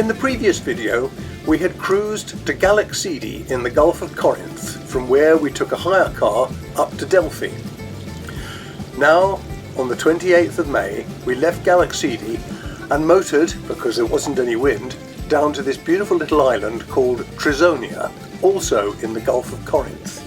In the previous video, we had cruised to Galaxidi in the Gulf of Corinth, from where we took a hire car up to Delphi. Now, on the 28th of May, we left Galaxidi and motored, because there wasn't any wind, down to this beautiful little island called Trizonia, also in the Gulf of Corinth.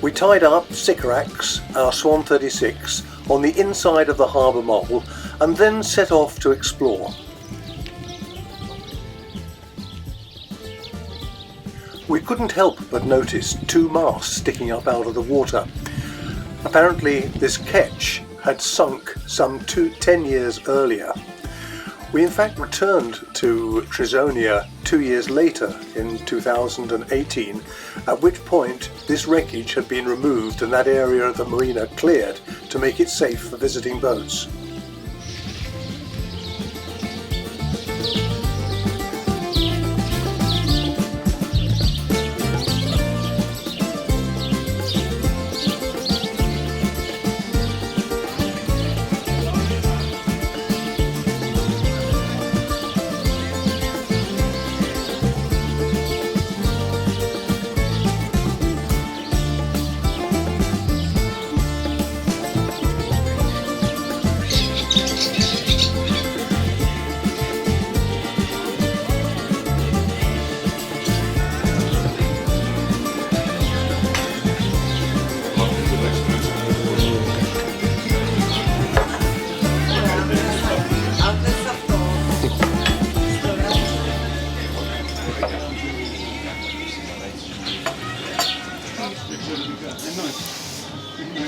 We tied up SYCORAX, our Swan 36, on the inside of the harbour mole and then set off to explore. We couldn't help but notice two masts sticking up out of the water. Apparently this ketch had sunk some 10 years earlier. We in fact returned to Trizonia 2 years later in 2018, at which point this wreckage had been removed and that area of the marina cleared to make it safe for visiting boats.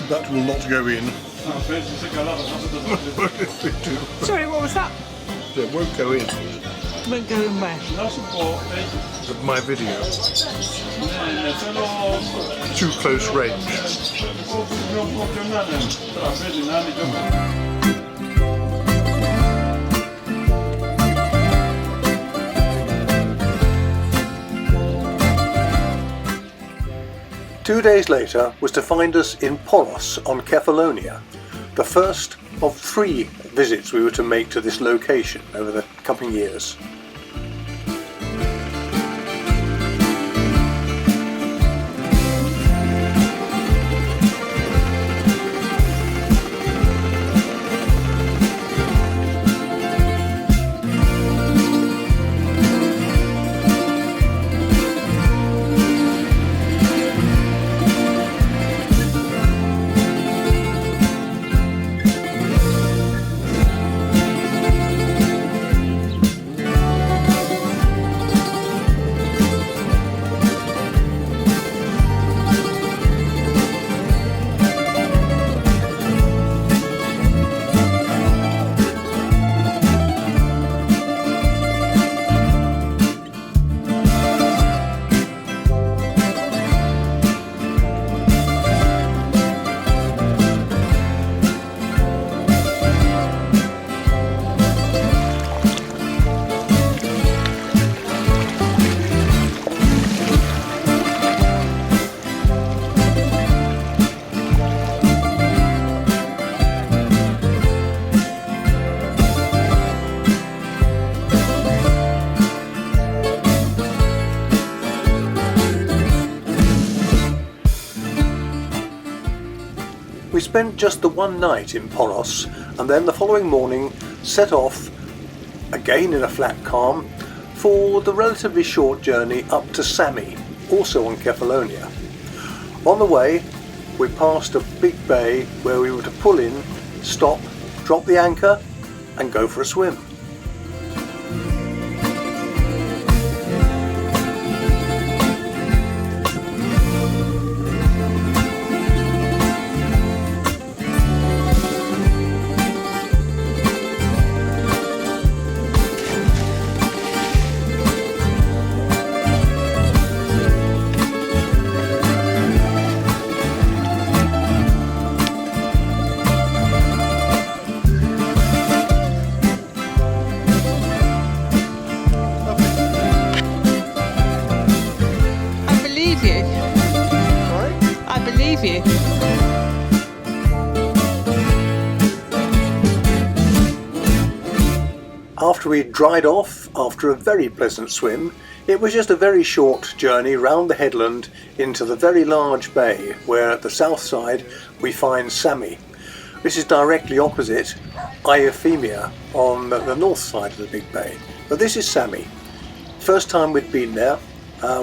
That will not go in. Sorry, what was that? It won't go in. Won't go in where? My video. Too close range. 2 days later was to find us in Poros on Cephalonia, the first of 3 visits we were to make to this location over the coming years. We spent just the one night in Poros and then the following morning set off, again in a flat calm, for the relatively short journey up to Sami, also on Cephalonia. On the way we passed a big bay where we were to pull in, stop, drop the anchor and go for a swim. believe you. Sorry? I believe you. After we dried off, after a very pleasant swim, it was just a very short journey round the headland into the very large bay where at the south side we find Sami. This is directly opposite Euphemia on the north side of the big bay. But this is Sami. First time we'd been there.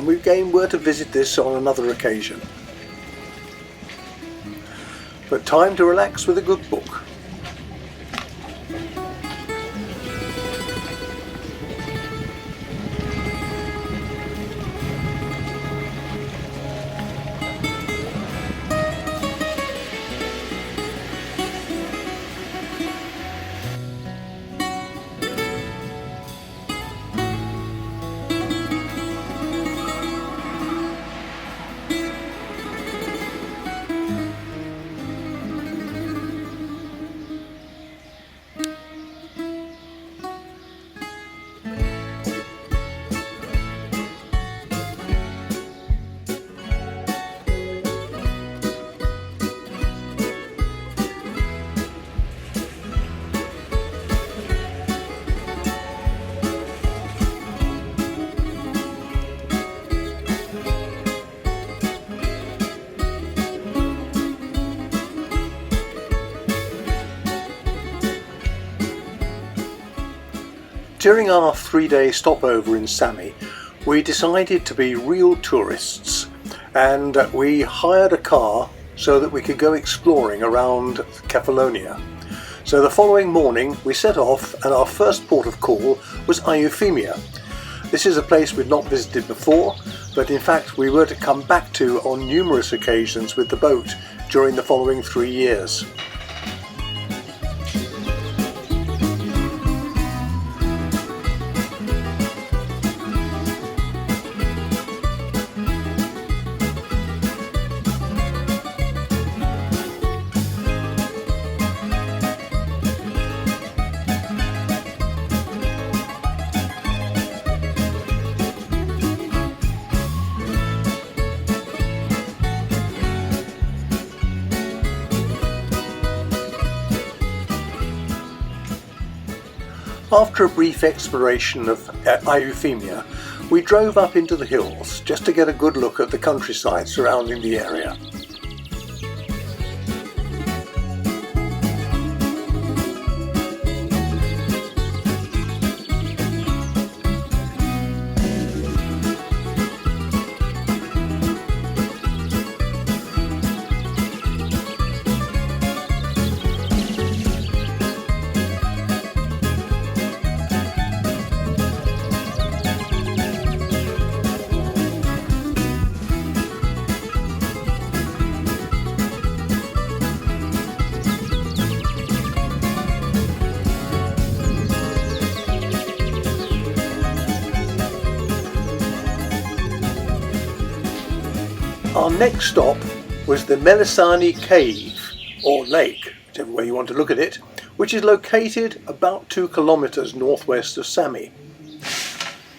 We again were to visit this on another occasion. But time to relax with a good book. During our 3-day stopover in Sami, we decided to be real tourists, and we hired a car so that we could go exploring around Cephalonia. So the following morning we set off, and our first port of call was Euphemia. This is a place we'd not visited before, but in fact we were to come back to on numerous occasions with the boat during the following 3 years. After a brief exploration of Euphemia, we drove up into the hills just to get a good look at the countryside surrounding the area. Our next stop was the Melisani Cave, or lake, whichever way you want to look at it, which is located about 2 kilometers northwest of Sami.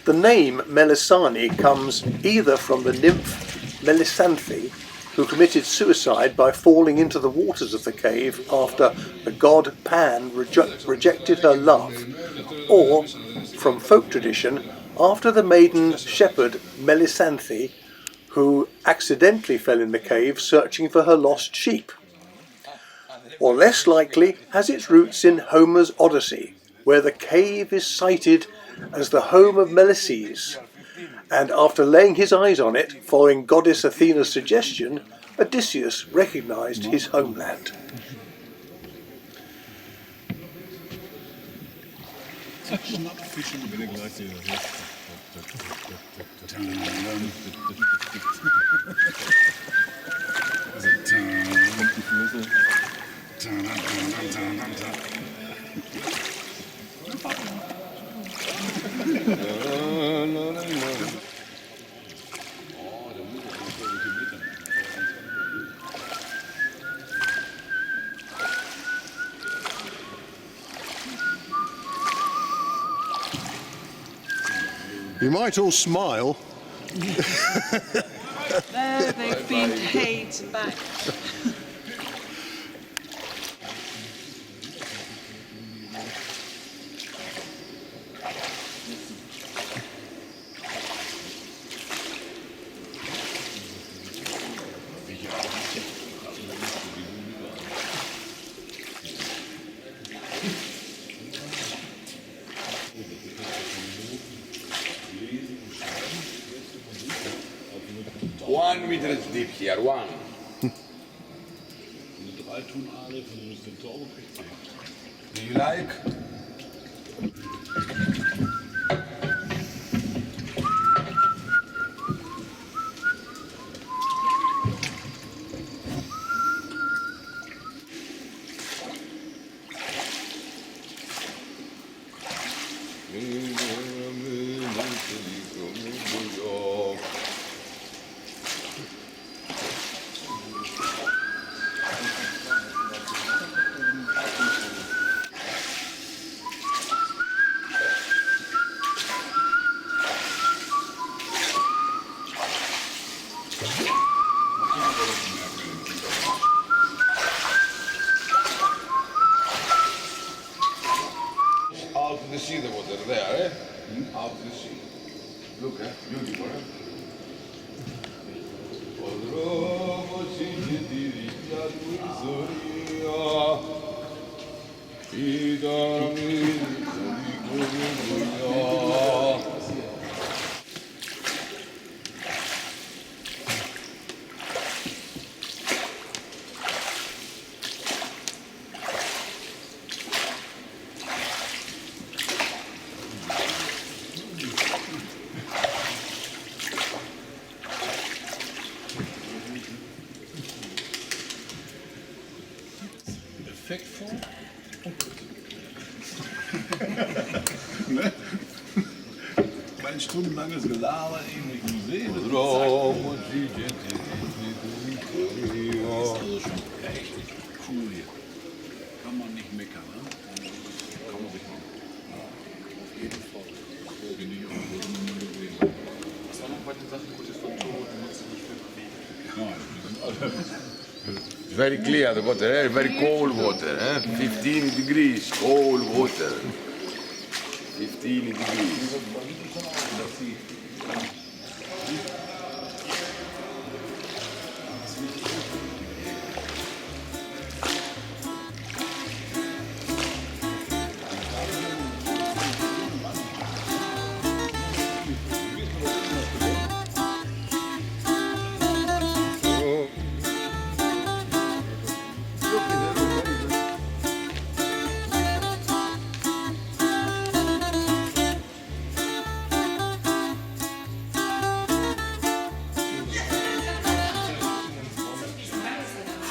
The name Melisani comes either from the nymph Melisanthe, who committed suicide by falling into the waters of the cave after the god Pan rejected her love, or from folk tradition after the maiden shepherd Melisanthe, who accidentally fell in the cave searching for her lost sheep. Or less likely has its roots in Homer's Odyssey, where the cave is cited as the home of Melices, and after laying his eyes on it, following goddess Athena's suggestion, Odysseus recognised his homeland. You might all smile. There, they've been paid back. One meter deep here, one. Do you like? Out to the sea, the water there, eh? Out to the sea. Look, beautiful, eh? Poros significa Trizonia, Effektvoll. Mein stundenlanges Gelaber in dem Museum. Das ist also schon echt cool hier. Kann man nicht meckern, ne? Kann man sich machen. Auf jeden Fall. Bin ich auch gewesen. Was war noch bei den Sachen Gutes von Tod? Du musst dich nicht viel bewegen. Nein, wir sind alle. It's very clear the water, eh? Very cold water, eh? 15 degrees, cold water. 15 degrees.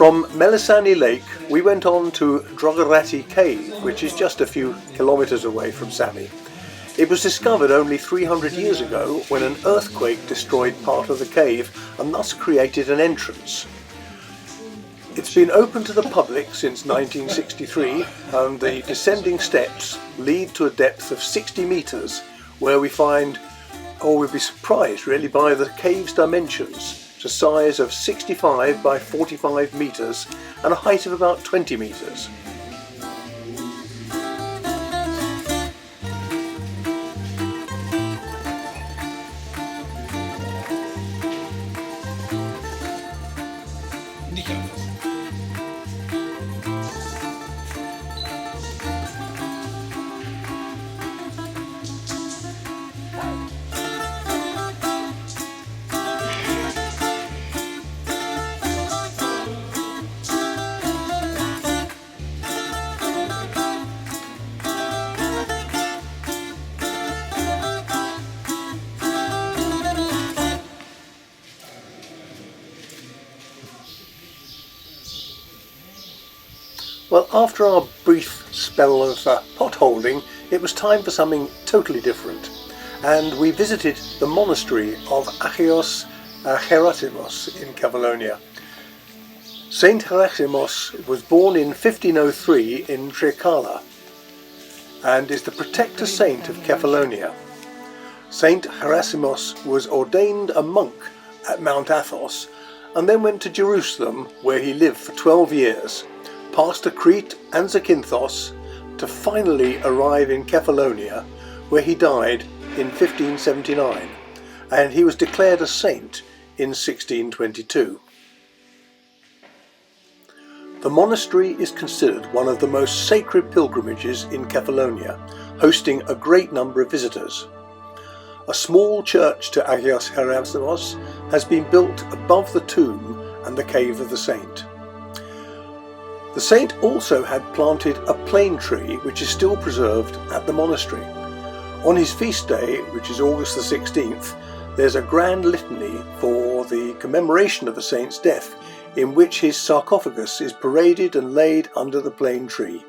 From Melisani Lake we went on to Drogarati Cave, which is just a few kilometres away from Sami. It was discovered only 300 years ago when an earthquake destroyed part of the cave and thus created an entrance. It's been open to the public since 1963 and the descending steps lead to a depth of 60 metres where we find, or we'll be surprised really, by the cave's dimensions. A size of 65 by 45 metres and a height of about 20 metres. Nicht anfassen. Well, after our brief spell of potholding, it was time for something totally different. And we visited the monastery of Agios Herasimos in Cephalonia. Saint Herasimos was born in 1503 in Trikala and is the protector saint of Cephalonia. Saint Herasimos was ordained a monk at Mount Athos, and then went to Jerusalem, where he lived for 12 years, passed to Crete and Zakynthos, to finally arrive in Cephalonia, where he died in 1579, and he was declared a saint in 1622. The monastery is considered one of the most sacred pilgrimages in Cephalonia, hosting a great number of visitors. A small church to Agios Hierosymmos has been built above the tomb and the cave of the saint. The saint also had planted a plane tree which is still preserved at the monastery. On his feast day, which is August the 16th, there's a grand litany for the commemoration of the saint's death, in which his sarcophagus is paraded and laid under the plane tree.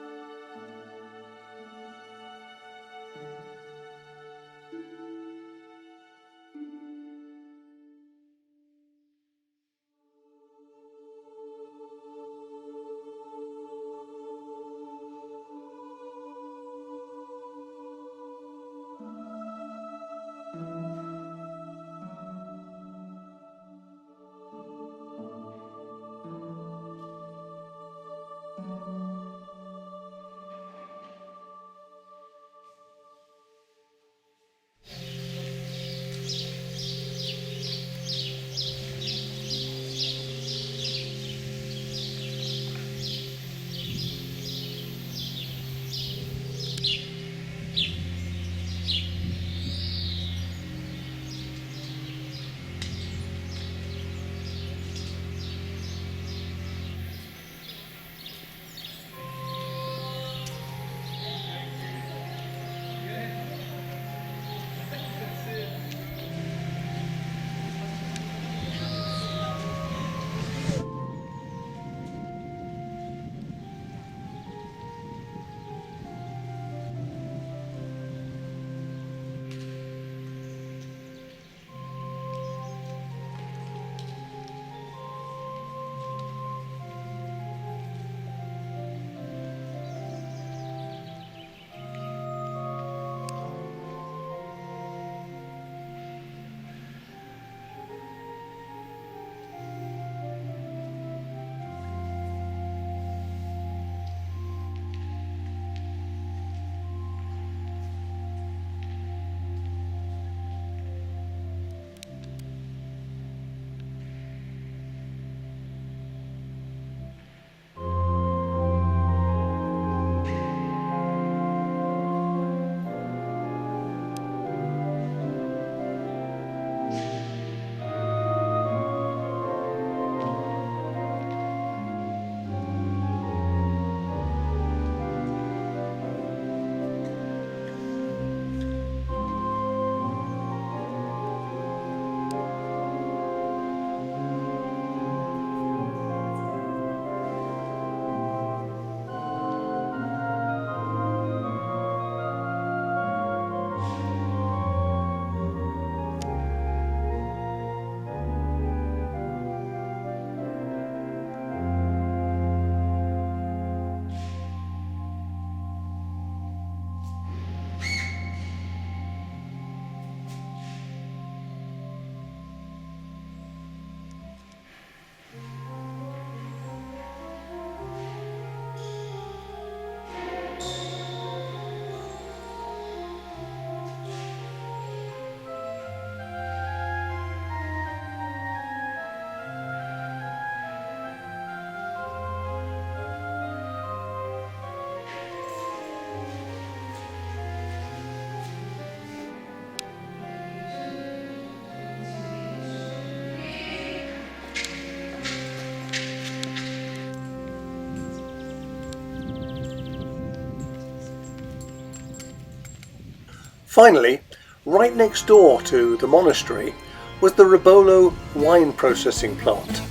Finally, right next door to the monastery was the Ribolo wine processing plant.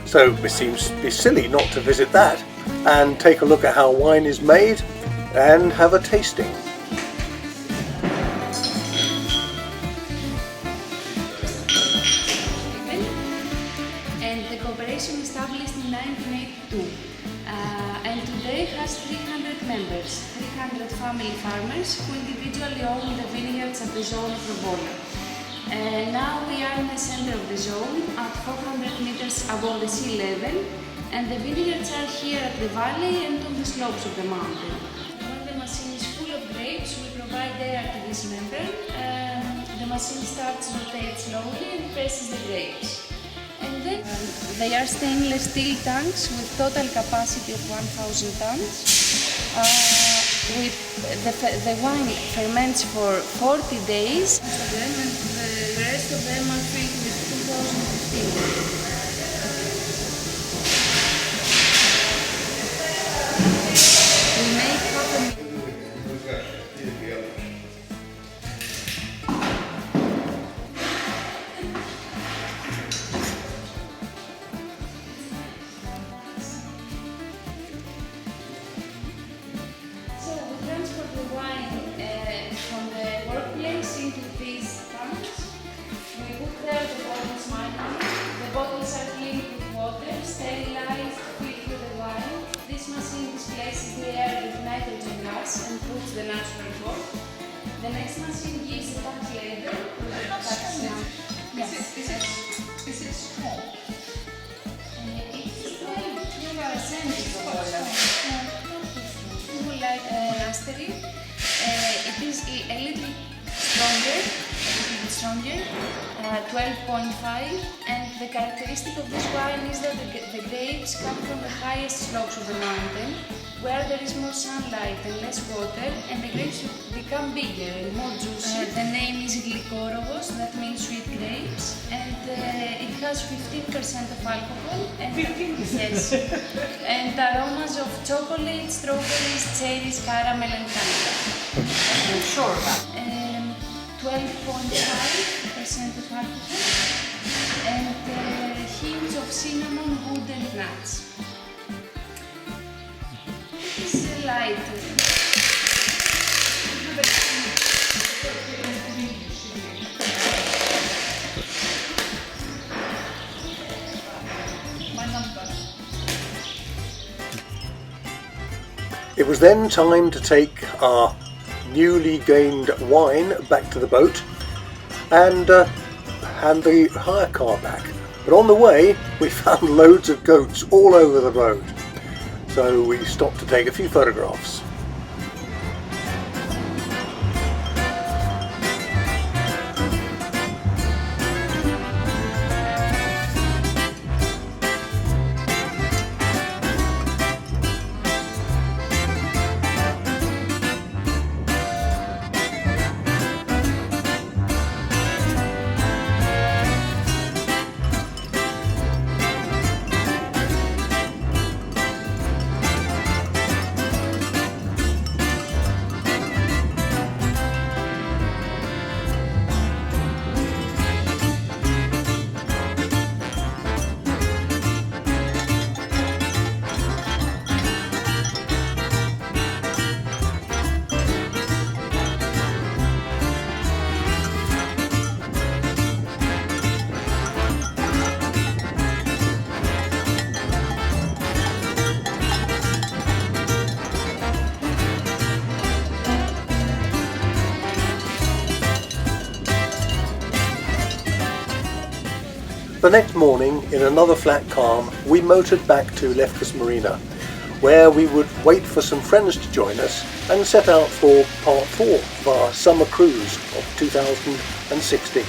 So it seems to be silly not to visit that and take a look at how wine is made and have a tasting. And the cooperation established in 1982 and today has 300 members, 300 family farmers who individually own the vineyards at the zone of Ribolo. Now we are in the center of the zone at 400 meters above the sea level, and the vineyards are here at the valley and on the slopes of the mountain. When the machine is full of grapes, we provide air to this membrane. The machine starts to rotate slowly and presses the grapes. And then they are stainless steel tanks with total capacity of 1,000 tons. The wine ferments for 40 days, and the rest of them are filled with 2015. We make half a the natural form. The next machine gives a tax label with the tax now. Yes. Is it strong? It's a percentage of oil. You will like monastery. It is a little stronger, 12.5, and the characteristic of this wine is that the grapes come from the highest slopes of the mountain, where there is more sunlight and less water, and the grapes become bigger and more juicy. The name is Glykorobos, that means sweet grapes, and it has 15% of alcohol. And 15%? Yes. And aromas of chocolate, strawberries, cherries, caramel and candy. I'm sure about 12.5% of alcohol, and hints of cinnamon, wood and nuts. It's light. It was then time to take our newly gained wine back to the boat and hand the hire car back. But on the way we found loads of goats all over the boat, so we stopped to take a few photographs. The next morning, in another flat calm, we motored back to Lefkada Marina, where we would wait for some friends to join us and set out for part 4 of our summer cruise of 2016.